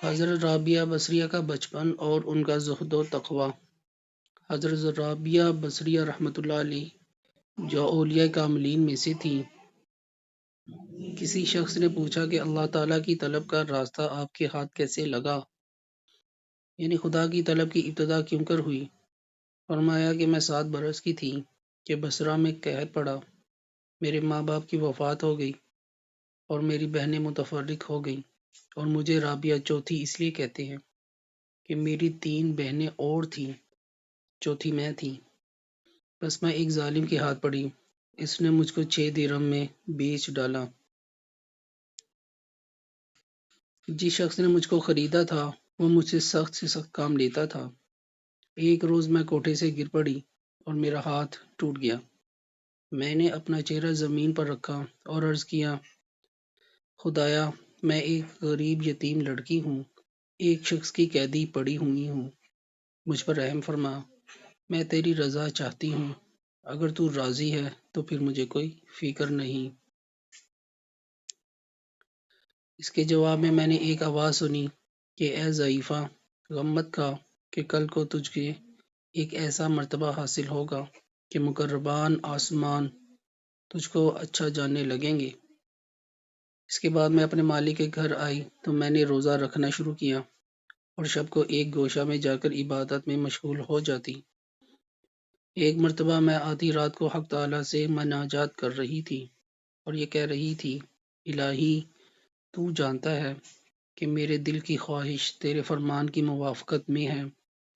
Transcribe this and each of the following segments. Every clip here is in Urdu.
حضرت رابعہ بصریہ کا بچپن اور ان کا زہد و تقوی۔ حضرت رابعہ بصریہ رحمۃ اللہ علیہ جو اولیاء کاملین میں سے تھیں، کسی شخص نے پوچھا کہ اللہ تعالیٰ کی طلب کا راستہ آپ کے ہاتھ کیسے لگا، یعنی خدا کی طلب کی ابتدا کیوں کر ہوئی؟ فرمایا کہ میں 7 برس کی تھی کہ بصرہ میں قحط پڑا، میرے ماں باپ کی وفات ہو گئی اور میری بہنیں متفرق ہو گئیں، اور مجھے رابعہ چوتھی اس لیے کہتے ہیں کہ میری 3 بہنیں اور تھیں، چوتھی میں تھی۔ بس میں ایک ظالم کے ہاتھ پڑی، اس نے مجھ کو 6 درہم میں بیچ ڈالا۔ جس شخص نے مجھ کو خریدا تھا وہ مجھ سے سخت کام لیتا تھا۔ ایک روز میں کوٹھے سے گر پڑی اور میرا ہاتھ ٹوٹ گیا۔ میں نے اپنا چہرہ زمین پر رکھا اور عرض کیا، خدایا، میں ایک غریب یتیم لڑکی ہوں، ایک شخص کی قیدی پڑی ہوئی ہوں، مجھ پر رحم فرما، میں تیری رضا چاہتی ہوں، اگر تو راضی ہے تو پھر مجھے کوئی فکر نہیں۔ اس کے جواب میں نے ایک آواز سنی کہ اے ضعیفہ، غم مت کھا کہ کل کو تجھ کے ایک ایسا مرتبہ حاصل ہوگا کہ مقربان آسمان تجھ کو اچھا جاننے لگیں گے۔ اس کے بعد میں اپنے مالک کے گھر آئی تو میں نے روزہ رکھنا شروع کیا اور شب کو ایک گوشہ میں جا کر عبادت میں مشغول ہو جاتی۔ ایک مرتبہ میں آدھی رات کو حق تعالیٰ سے مناجات کر رہی تھی اور یہ کہہ رہی تھی، الہی، تو جانتا ہے کہ میرے دل کی خواہش تیرے فرمان کی موافقت میں ہے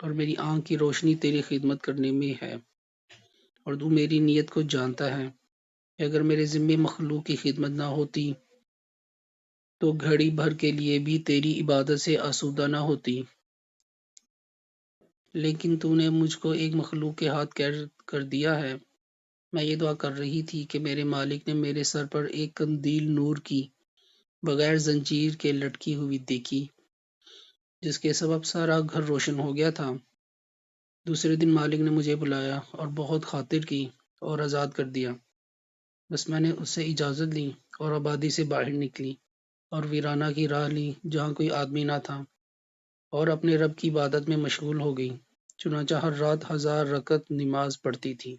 اور میری آنکھ کی روشنی تیری خدمت کرنے میں ہے، اور تو میری نیت کو جانتا ہے کہ اگر میرے ذمے مخلوق کی خدمت نہ ہوتی تو گھڑی بھر کے لیے بھی تیری عبادت سے آسودہ نہ ہوتی، لیکن تو نے مجھ کو ایک مخلوق کے ہاتھ قید کر دیا ہے۔ میں یہ دعا کر رہی تھی کہ میرے مالک نے میرے سر پر ایک قندیل نور کی بغیر زنجیر کے لٹکی ہوئی دیکھی، جس کے سبب سارا گھر روشن ہو گیا تھا۔ دوسرے دن مالک نے مجھے بلایا اور بہت خاطر کی اور آزاد کر دیا۔ بس میں نے اس سے اجازت لی اور آبادی سے باہر نکلی اور ویرانہ کی راہ لی جہاں کوئی آدمی نہ تھا، اور اپنے رب کی عبادت میں مشغول ہو گئی، چنانچہ ہر رات 1000 رکعت نماز پڑھتی تھی۔